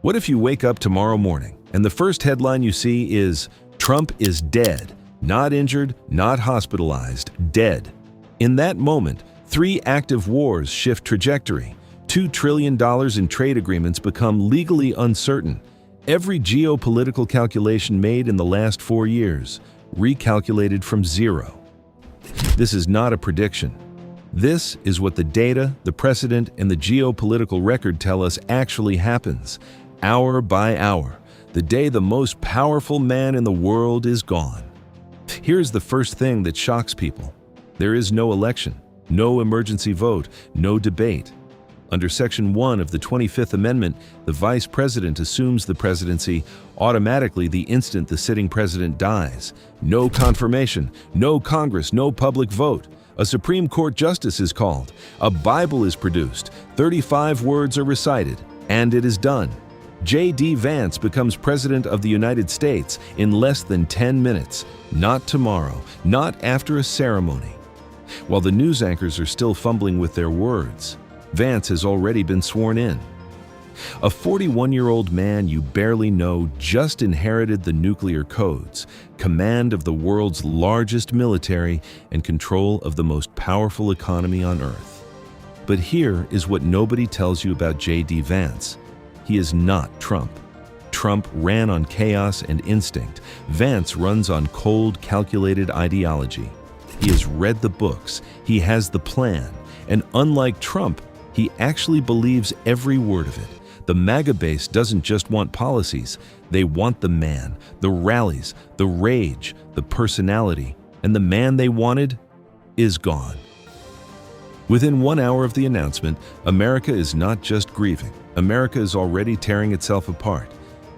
What if you wake up tomorrow morning and the first headline you see is, "Trump is dead, not injured, not hospitalized, dead"? In that moment, 3 active wars shift trajectory. $2 trillion in trade agreements become legally uncertain. Every geopolitical calculation made in the last 4 years, recalculated from zero. This is not a prediction. This is what the data, the precedent, and the geopolitical record tell us actually happens, hour by hour, the day the most powerful man in the world is gone. Here's the first thing that shocks people. There is no election, no emergency vote, no debate. Under Section 1 of the 25th Amendment, the vice president assumes the presidency automatically the instant the sitting president dies. No confirmation, no Congress, no public vote. A Supreme Court justice is called. A Bible is produced. 35 words are recited, and it is done. J.D. Vance becomes President of the United States in less than 10 minutes. Not tomorrow, not after a ceremony. While the news anchors are still fumbling with their words, Vance has already been sworn in. A 41-year-old man you barely know just inherited the nuclear codes, command of the world's largest military, and control of the most powerful economy on Earth. But here is what nobody tells you about J.D. Vance. He is not Trump. Trump ran on chaos and instinct. Vance runs on cold, calculated ideology. He has read the books. He has the plan. And unlike Trump, he actually believes every word of it. The MAGA base doesn't just want policies. They want the man, the rallies, the rage, the personality. And the man they wanted is gone. Within 1 hour of the announcement, America is not just grieving. America is already tearing itself apart.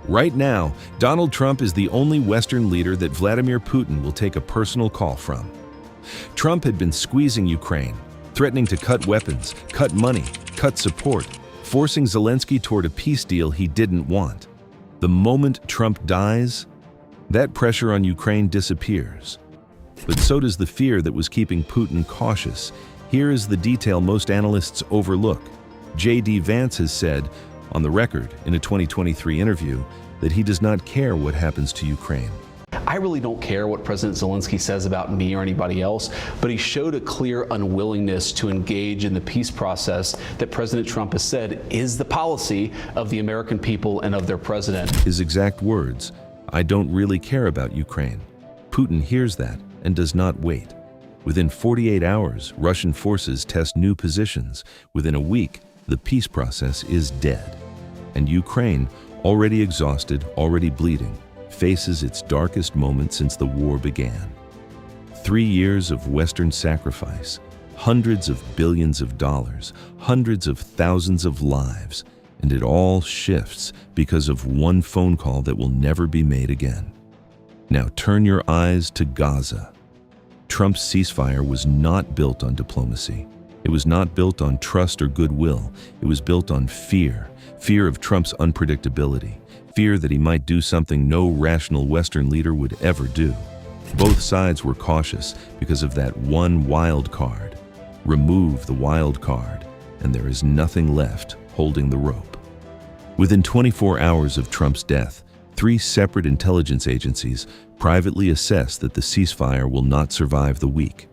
Right now, Donald Trump is the only Western leader that Vladimir Putin will take a personal call from. Trump had been squeezing Ukraine, threatening to cut weapons, cut money, cut support, forcing Zelensky toward a peace deal he didn't want. The moment Trump dies, that pressure on Ukraine disappears. But so does the fear that was keeping Putin cautious. Here is the detail most analysts overlook. J.D. Vance has said, on the record in a 2023 interview, that he does not care what happens to Ukraine. I really don't care what President Zelensky says about me or anybody else, but he showed a clear unwillingness to engage in the peace process that President Trump has said is the policy of the American people and of their president. His exact words, "I don't really care about Ukraine." Putin hears that and does not wait. Within 48 hours, Russian forces test new positions. Within a week, the peace process is dead. And Ukraine, already exhausted, already bleeding, faces its darkest moment since the war began. 3 years of Western sacrifice, hundreds of billions of dollars, hundreds of thousands of lives, and it all shifts because of one phone call that will never be made again. Now turn your eyes to Gaza. Trump's ceasefire was not built on diplomacy. It was not built on trust or goodwill. It was built on fear, fear of Trump's unpredictability, fear that he might do something no rational Western leader would ever do. Both sides were cautious because of that one wild card. Remove the wild card, and there is nothing left holding the rope. Within 24 hours of Trump's death, 3 separate intelligence agencies privately assess that the ceasefire will not survive the week.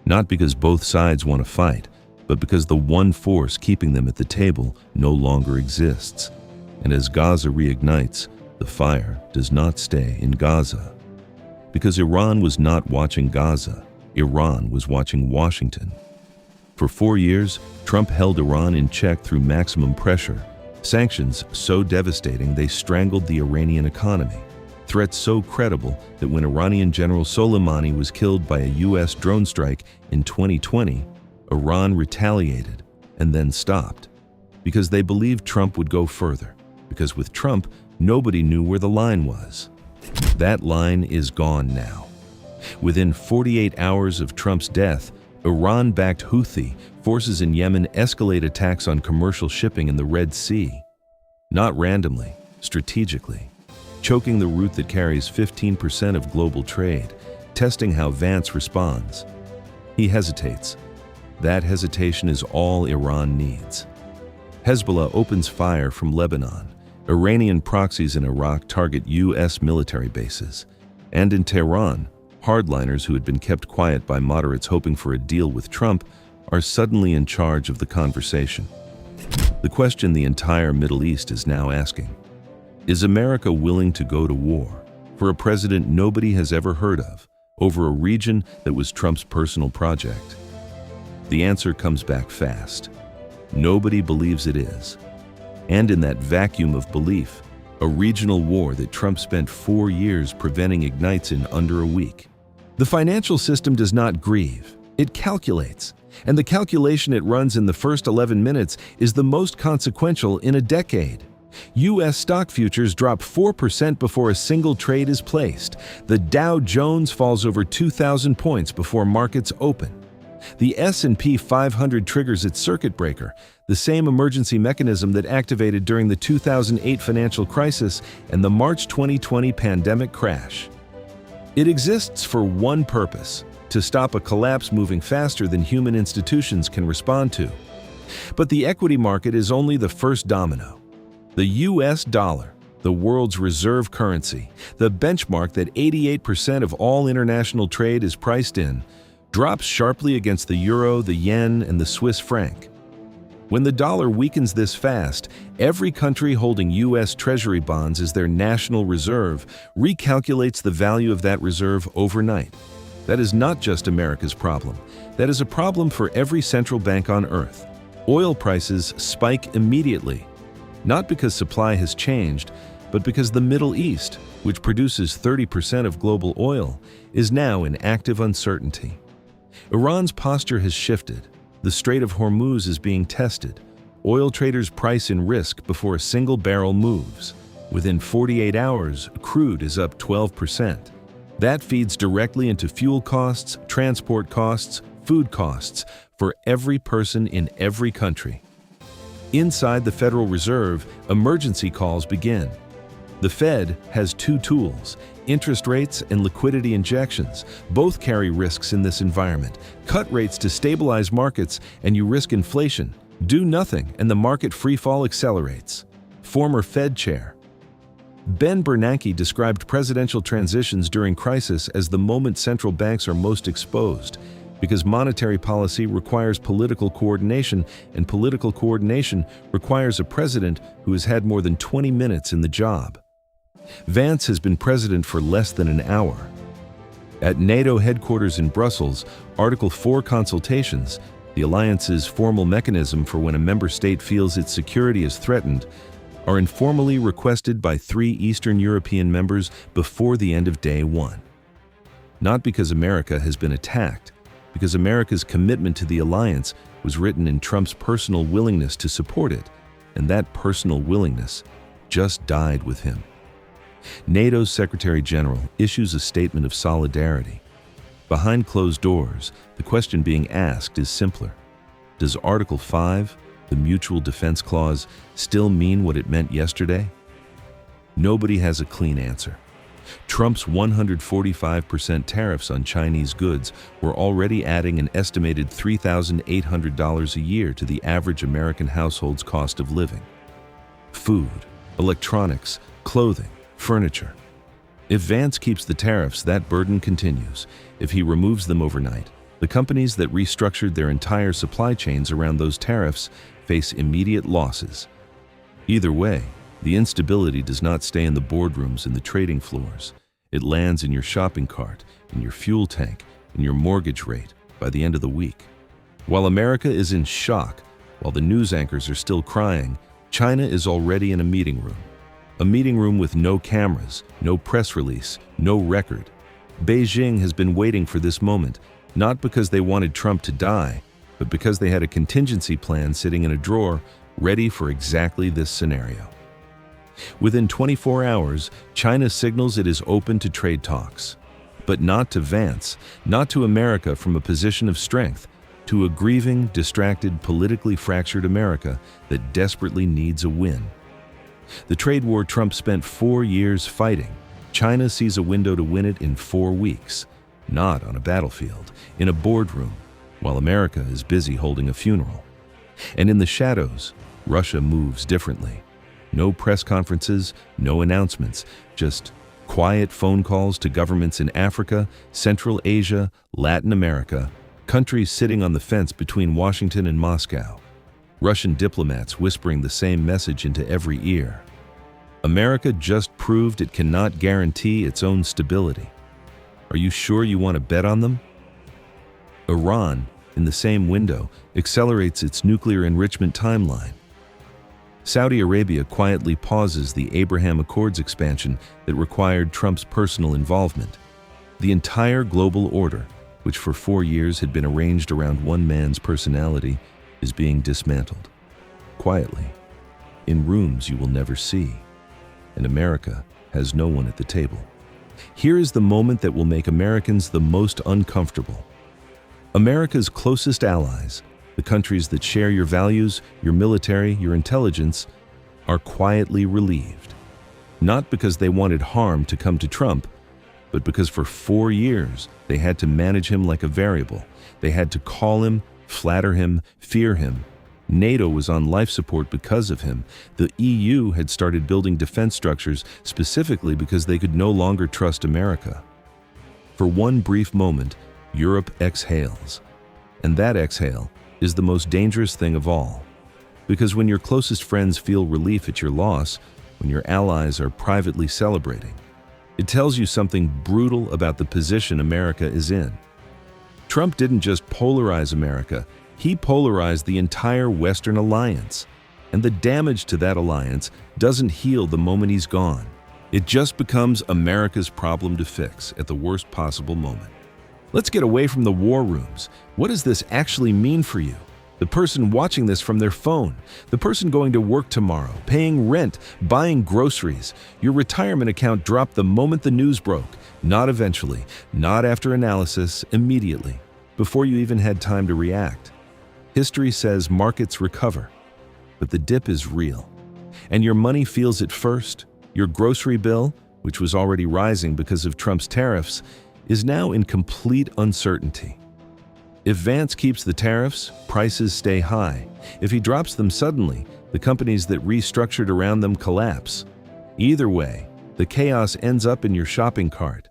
Not because both sides want to fight, but because the one force keeping them at the table no longer exists. And as Gaza reignites, the fire does not stay in Gaza. Because Iran was not watching Gaza, Iran was watching Washington. For 4 years, Trump held Iran in check through maximum pressure. Sanctions so devastating they strangled the Iranian economy. Threats so credible that when Iranian General Soleimani was killed by a U.S. drone strike in 2020, Iran retaliated and then stopped. Because they believed Trump would go further. Because with Trump, nobody knew where the line was. That line is gone now. Within 48 hours of Trump's death, Iran-backed Houthi forces in Yemen escalate attacks on commercial shipping in the Red Sea. Not randomly, strategically. Choking the route that carries 15% of global trade, testing how Vance responds. He hesitates. That hesitation is all Iran needs. Hezbollah opens fire from Lebanon. Iranian proxies in Iraq target U.S. military bases. And in Tehran, hardliners who had been kept quiet by moderates hoping for a deal with Trump are suddenly in charge of the conversation. The question the entire Middle East is now asking: is America willing to go to war for a president nobody has ever heard of over a region that was Trump's personal project? The answer comes back fast. Nobody believes it is. And in that vacuum of belief, a regional war that Trump spent 4 years preventing ignites in under a week. The financial system does not grieve, it calculates. And the calculation it runs in the first 11 minutes is the most consequential in a decade. U.S. stock futures drop 4% before a single trade is placed. The Dow Jones falls over 2,000 points before markets open. The S&P 500 triggers its circuit breaker, the same emergency mechanism that activated during the 2008 financial crisis and the March 2020 pandemic crash. It exists for one purpose: to stop a collapse moving faster than human institutions can respond to. But the equity market is only the first domino. The U.S. dollar, the world's reserve currency, the benchmark that 88% of all international trade is priced in, drops sharply against the euro, the yen, and the Swiss franc. When the dollar weakens this fast, every country holding U.S. Treasury bonds as their national reserve recalculates the value of that reserve overnight. That is not just America's problem. That is a problem for every central bank on Earth. Oil prices spike immediately, not because supply has changed, but because the Middle East, which produces 30% of global oil, is now in active uncertainty. Iran's posture has shifted. The Strait of Hormuz is being tested. Oil traders price in risk before a single barrel moves. Within 48 hours, crude is up 12%. That feeds directly into fuel costs, transport costs, food costs for every person in every country. Inside the Federal Reserve, emergency calls begin. The Fed has two tools: interest rates and liquidity injections. Both carry risks in this environment. Cut rates to stabilize markets and you risk inflation. Do nothing and the market freefall accelerates. Former Fed Chair Ben Bernanke described presidential transitions during crisis as the moment central banks are most exposed, because monetary policy requires political coordination, and political coordination requires a president who has had more than 20 minutes in the job. Vance has been president for less than an hour. At NATO headquarters in Brussels, Article 4 consultations, the alliance's formal mechanism for when a member state feels its security is threatened, are informally requested by 3 Eastern European members before the end of day 1. Not because America has been attacked, because America's commitment to the alliance was written in Trump's personal willingness to support it, and that personal willingness just died with him. NATO's Secretary General issues a statement of solidarity. Behind closed doors, the question being asked is simpler. Does Article 5, the Mutual Defense Clause, still mean what it meant yesterday? Nobody has a clean answer. Trump's 145% tariffs on Chinese goods were already adding an estimated $3,800 a year to the average American household's cost of living. Food, electronics, clothing, furniture. If Vance keeps the tariffs, that burden continues. If he removes them overnight, the companies that restructured their entire supply chains around those tariffs face immediate losses. Either way, the instability does not stay in the boardrooms and the trading floors. It lands in your shopping cart, in your fuel tank, in your mortgage rate by the end of the week. While America is in shock, while the news anchors are still crying, China is already in a meeting room. A meeting room with no cameras, no press release, no record. Beijing has been waiting for this moment, not because they wanted Trump to die, but because they had a contingency plan sitting in a drawer ready for exactly this scenario. Within 24 hours, China signals it is open to trade talks. But not to Vance, not to America from a position of strength, to a grieving, distracted, politically fractured America that desperately needs a win. The trade war Trump spent 4 years fighting, China sees a window to win it in 4 weeks, not on a battlefield, in a boardroom, while America is busy holding a funeral. And in the shadows, Russia moves differently. No press conferences, no announcements, just quiet phone calls to governments in Africa, Central Asia, Latin America, countries sitting on the fence between Washington and Moscow. Russian diplomats whispering the same message into every ear. America just proved it cannot guarantee its own stability. Are you sure you want to bet on them? Iran, in the same window, accelerates its nuclear enrichment timeline. Saudi Arabia quietly pauses the Abraham Accords expansion that required Trump's personal involvement. The entire global order, which for 4 years had been arranged around one man's personality, is being dismantled. Quietly, in rooms you will never see. And America has no one at the table. Here is the moment that will make Americans the most uncomfortable. America's closest allies, the countries that share your values, your military, your intelligence, are quietly relieved. Not because they wanted harm to come to Trump, but because for 4 years they had to manage him like a variable. They had to call him, flatter him, fear him. NATO was on life support because of him. The EU had started building defense structures specifically because they could no longer trust America. For one brief moment, Europe exhales. And that exhale is the most dangerous thing of all. Because when your closest friends feel relief at your loss, when your allies are privately celebrating, it tells you something brutal about the position America is in. Trump didn't just polarize America, he polarized the entire Western alliance. And the damage to that alliance doesn't heal the moment he's gone. It just becomes America's problem to fix at the worst possible moment. Let's get away from the war rooms. What does this actually mean for you? The person watching this from their phone, the person going to work tomorrow, paying rent, buying groceries. Your retirement account dropped the moment the news broke, not eventually, not after analysis, immediately, before you even had time to react. History says markets recover, but the dip is real. And your money feels it first. Your grocery bill, which was already rising because of Trump's tariffs, is now in complete uncertainty. If Vance keeps the tariffs, prices stay high. If he drops them suddenly, the companies that restructured around them collapse. Either way, the chaos ends up in your shopping cart.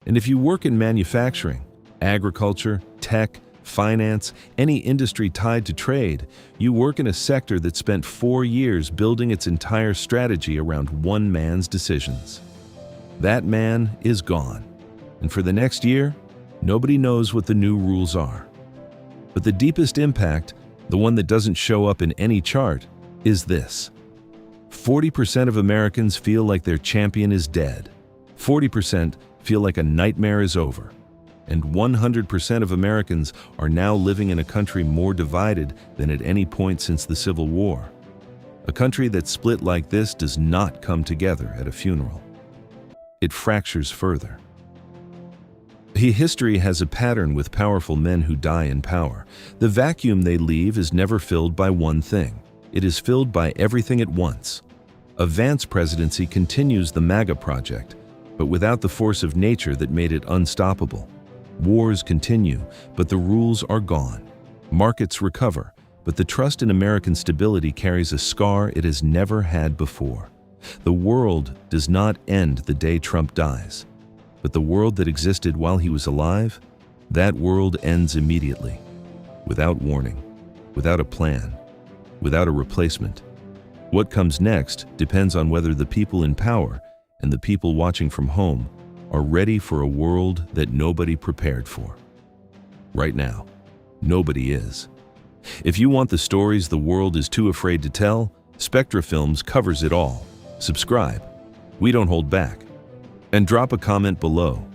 And if you work in manufacturing, agriculture, tech, finance, any industry tied to trade, you work in a sector that spent 4 years building its entire strategy around one man's decisions. That man is gone. And for the next year, nobody knows what the new rules are. But the deepest impact, the one that doesn't show up in any chart, is this. 40% of Americans feel like their champion is dead. 40% feel like a nightmare is over. And 100% of Americans are now living in a country more divided than at any point since the Civil War. A country that's split like this does not come together at a funeral. It fractures further. History has a pattern with powerful men who die in power. The vacuum they leave is never filled by one thing. It is filled by everything at once. A Vance presidency continues the MAGA project, but without the force of nature that made it unstoppable. Wars continue, but the rules are gone. Markets recover, but the trust in American stability carries a scar it has never had before. The world does not end the day Trump dies. But the world that existed while he was alive, that world ends immediately, without warning, without a plan, without a replacement. What comes next depends on whether the people in power and the people watching from home are ready for a world that nobody prepared for. Right now, nobody is. If you want the stories the world is too afraid to tell, Spectra Films covers it all. Subscribe. We don't hold back. And drop a comment below.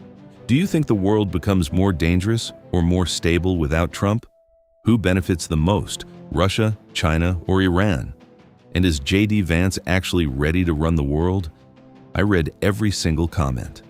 Do you think the world becomes more dangerous or more stable without Trump? Who benefits the most, Russia, China, or Iran? And is J.D. Vance actually ready to run the world? I read every single comment.